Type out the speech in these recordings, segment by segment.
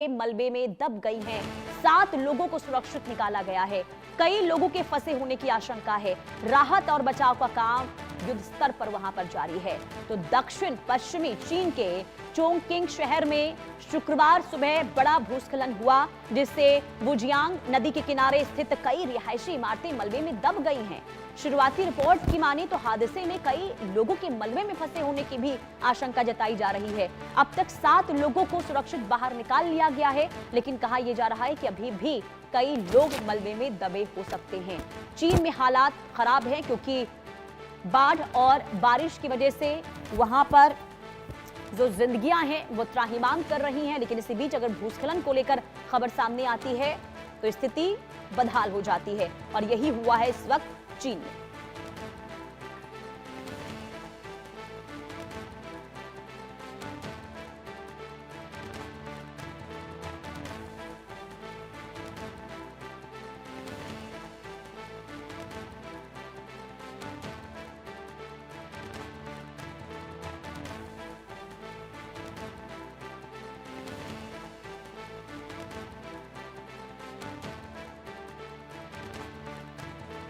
मलबे में दब गई हैं। 7 लोगों को सुरक्षित निकाला गया है। कई लोगों के फंसे होने की आशंका है। राहत और बचाव का काम युद्ध स्तर पर वहां पर जारी है। तो दक्षिण पश्चिमी चीन के चोंगकिंग शहर में शुक्रवार सुबह बड़ा भूस्खलन हुआ, जिससे वुजियांग नदी के किनारे स्थित कई रिहायशी इमारतें मलबे में दब गई हैं। शुरुआती रिपोर्ट की माने तो हादसे में कई लोगों के मलबे में फंसे होने की भी आशंका जताई जा रही है। अब तक 7 लोगों को सुरक्षित बाहर निकाल लिया गया है, लेकिन कहा यह जा रहा है कि अभी भी कई लोग मलबे में दबे हो सकते हैं। चीन में हालात खराब हैं क्योंकि बाढ़ और बारिश की वजह से वहां पर जो जिंदगियां हैं वो त्राहिमाम कर रही हैं। लेकिन इसी बीच अगर भूस्खलन को लेकर खबर सामने आती है तो स्थिति बदहाल हो जाती है, और यही हुआ है इस वक्त चीन में।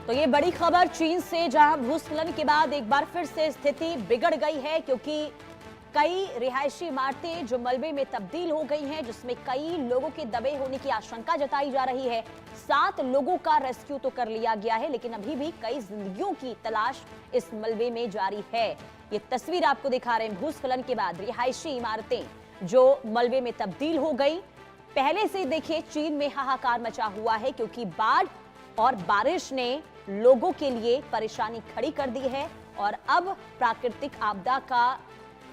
तो ये बड़ी खबर चीन से, जहां भूस्खलन के बाद एक बार फिर से स्थिति बिगड़ गई है, क्योंकि कई रिहायशी इमारतें जो मलबे में तब्दील हो गई हैं, जिसमें कई लोगों के दबे होने की आशंका जताई जा रही है। 7 लोगों का रेस्क्यू तो कर लिया गया है, लेकिन अभी भी कई जिंदगियों की तलाश इस मलबे में जारी है। ये तस्वीर आपको दिखा रहे हैं भूस्खलन के बाद रिहायशी इमारतें जो मलबे में तब्दील हो गई। पहले से देखिए चीन में हाहाकार मचा हुआ है, क्योंकि बाढ़ और बारिश ने लोगों के लिए परेशानी खड़ी कर दी है, और अब प्राकृतिक आपदा का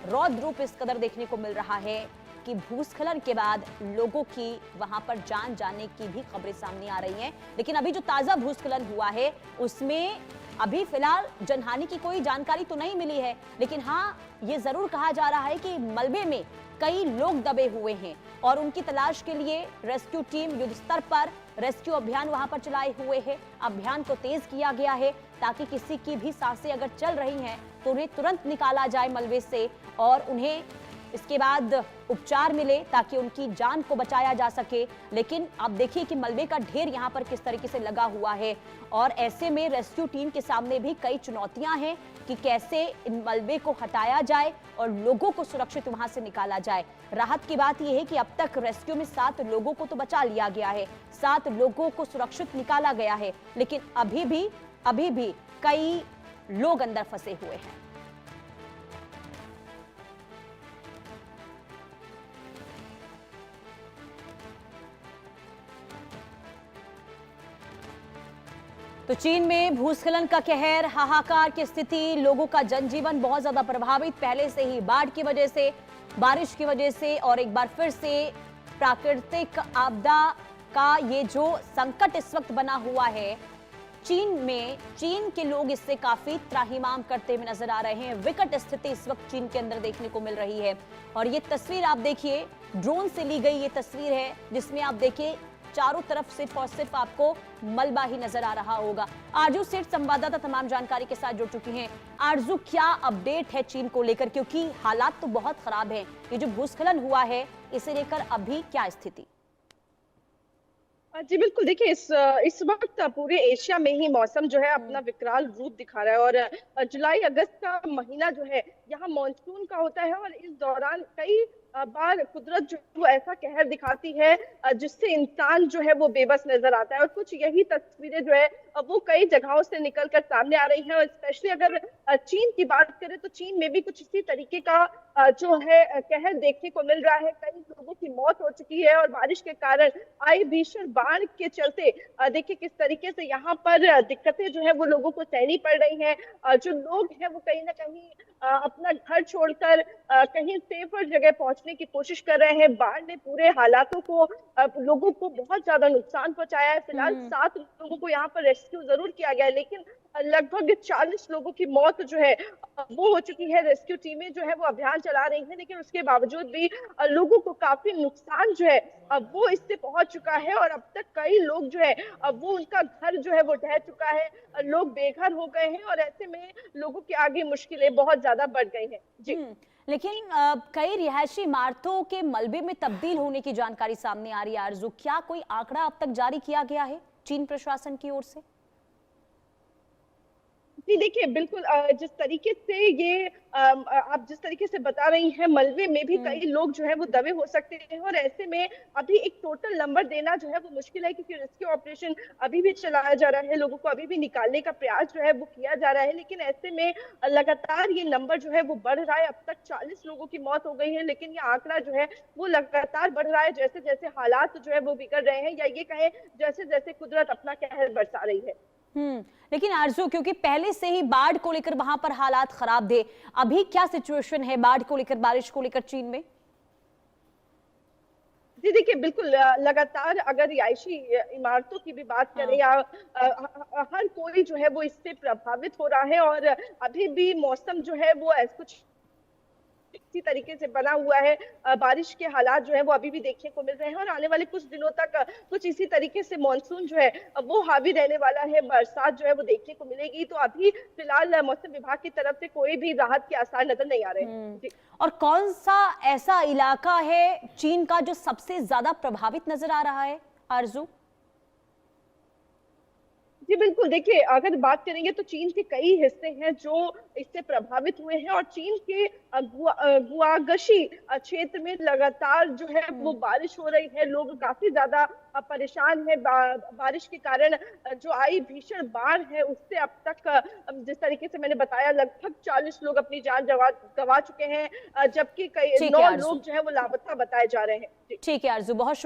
रौद्र रूप इस कदर देखने को मिल रहा है कि भूस्खलन के बाद लोगों की वहां पर जान जाने की भी खबरें सामने आ रही हैं। लेकिन अभी जो ताजा भूस्खलन हुआ है उसमें अभी फिलहाल जनहानि की कोई जानकारी तो नहीं मिली है, लेकिन हाँ ये जरूर कहा जा रहा है कि मलबे में कई लोग दबे हुए हैं और उनकी तलाश के लिए रेस्क्यू टीम युद्ध स्तर पर रेस्क्यू अभियान वहां पर चलाए हुए है। अभियान को तेज किया गया है ताकि किसी की भी सांसें अगर चल रही हैं तो उन्हें तुरंत निकाला जाए मलबे से, और उन्हें इसके बाद उपचार मिले ताकि उनकी जान को बचाया जा सके। लेकिन आप देखिए कि मलबे का ढेर यहाँ पर किस तरीके से लगा हुआ है, और ऐसे में रेस्क्यू टीम के सामने भी कई चुनौतियां हैं कि कैसे इन मलबे को हटाया जाए और लोगों को सुरक्षित वहां से निकाला जाए। राहत की बात यह है कि अब तक रेस्क्यू में 7 लोगों को तो बचा लिया गया है, 7 लोगों को सुरक्षित निकाला गया है, लेकिन अभी भी कई लोग अंदर फंसे हुए हैं। तो चीन में भूस्खलन का कहर, हाहाकार की स्थिति, लोगों का जनजीवन बहुत ज्यादा प्रभावित पहले से ही बाढ़ की वजह से, बारिश की वजह से, और एक बार फिर से प्राकृतिक आपदा का ये जो संकट इस वक्त बना हुआ है चीन के लोग इससे काफी त्राहिमाम करते हुए नजर आ रहे हैं। विकट स्थिति इस वक्त चीन के अंदर देखने को मिल रही है, और ये तस्वीर आप देखिए ड्रोन से ली गई ये तस्वीर है, जिसमें आप देखिए चारों तरफ सिर्फ और सिर्फ आपको मलबा ही नजर आ रहा होगा। आरजू सेठ संवाददाता तमाम जानकारी के साथ जुड़ चुकी हैं। आरजू, क्या अपडेट है चीन को लेकर, क्योंकि हालात तो बहुत खराब हैं। ये जो भूस्खलन हुआ है इसे लेकर अभी क्या स्थिति? जी बिल्कुल, देखिए इस वक्त पूरे एशिया में ही मौसम जो है अपना विकराल रूप दिखा रहा है, और जुलाई अगस्त का महीना जो है यहाँ मानसून का होता है, और इस दौरान कई बार कुदरत जो है वो ऐसा कहर दिखाती है जिससे इंसान जो है वो बेबस नजर आता है। और कुछ यही तस्वीरें जो है वो कई जगहों से निकल कर सामने आ रही हैं, और स्पेशली अगर चीन की बात करें तो चीन में भी कुछ इसी तरीके का जो है कहर देखने को मिल रहा है। कई लोगों की मौत हो चुकी है, और बारिश के कारण आई भीषण बाढ़ के चलते देखिए किस तरीके से यहाँ पर दिक्कतें जो है वो लोगों को सहनी पड़ रही हैं। जो लोग हैं वो कहीं ना कहीं अपना घर छोड़कर कहीं सेफर जगह पहुंचने की कोशिश कर रहे हैं। बाढ़ ने पूरे हालातों को लोगों को बहुत ज्यादा नुकसान पहुंचाया है। फिलहाल 7 लोगों को यहाँ पर रेस्क्यू जरूर किया गया है, लेकिन लगभग 40 लोगों की मौत जो है वो हो चुकी है। रेस्क्यू टीमें जो है वो अभियान चला रही हैं, लेकिन उसके बावजूद भी लोगों को काफी नुकसान जो है वो इससे पहुंच चुका है, और अब तक कई लोग जो है वो उनका घर जो है वो ढह चुका है, लोग बेघर हो गए हैं, और ऐसे में लोगों के आगे मुश्किलें बहुत ज्यादा बढ़ गई हैं। जी लेकिन कई रिहायशी इमारतों के मलबे में तब्दील होने की जानकारी सामने आ रही है आरजू, क्या कोई आंकड़ा अब तक जारी किया गया है चीन प्रशासन की ओर से? जी देखिए, बिल्कुल जिस तरीके से ये आप जिस तरीके से बता रही हैं, मलबे में भी कई लोग जो है वो दबे हो सकते हैं, और ऐसे में अभी एक टोटल नंबर देना जो है वो मुश्किल है, क्योंकि रेस्क्यू ऑपरेशन अभी भी चलाया जा रहा है, लोगों को अभी भी निकालने का प्रयास जो है वो किया जा रहा है। लेकिन ऐसे में लगातार ये नंबर जो है वो बढ़ रहा है। अब तक 40 लोगों की मौत हो गई है, लेकिन ये आंकड़ा जो है वो लगातार बढ़ रहा है, जैसे जैसे हालात जो है वो बिगड़ रहे हैं, या ये कहें जैसे जैसे कुदरत अपना कहर बरसा रही है। लेकिन आरजू, क्योंकि पहले से ही बाढ़ को लेकर वहां पर हालात खराब थे, अभी क्या सिचुएशन है बाढ़ को लेकर, बारिश को लेकर चीन में? जी देखिए, बिल्कुल लगातार अगर रिहायशी इमारतों की भी बात करें, या हर कोई जो है वो इससे प्रभावित हो रहा है, और अभी भी मौसम जो है वो कुछ इसी तरीके से बना हुआ है। बारिश के हालात जो है वो अभी भी देखने को मिल रहे हैं, और आने वाले कुछ दिनों तक कुछ इसी तरीके से मानसून जो है वो हावी रहने वाला है, बरसात जो है वो देखने को मिलेगी। तो अभी फिलहाल मौसम विभाग की तरफ से कोई भी राहत के आसार नजर नहीं आ रहे हैं। जी। और कौन सा ऐसा इलाका है चीन का जो सबसे ज्यादा प्रभावित नजर आ रहा है आरजू? जी बिल्कुल, देखिए अगर बात करेंगे तो चीन के कई हिस्से हैं जो इससे प्रभावित हुए हैं, और चीन के गुआगशी क्षेत्र में लगातार जो है वो बारिश हो रही है। लोग काफी ज्यादा परेशान हैं। बारिश के कारण जो आई भीषण बाढ़ है उससे अब तक जिस तरीके से मैंने बताया, लगभग 40 लोग अपनी जान गवा चुके हैं, जबकि कई ठीक है 9 आरजू। लोग जो है वो लापता बताए जा रहे हैं। जी। ठीक है आरजू, बहुत शुक्रिया।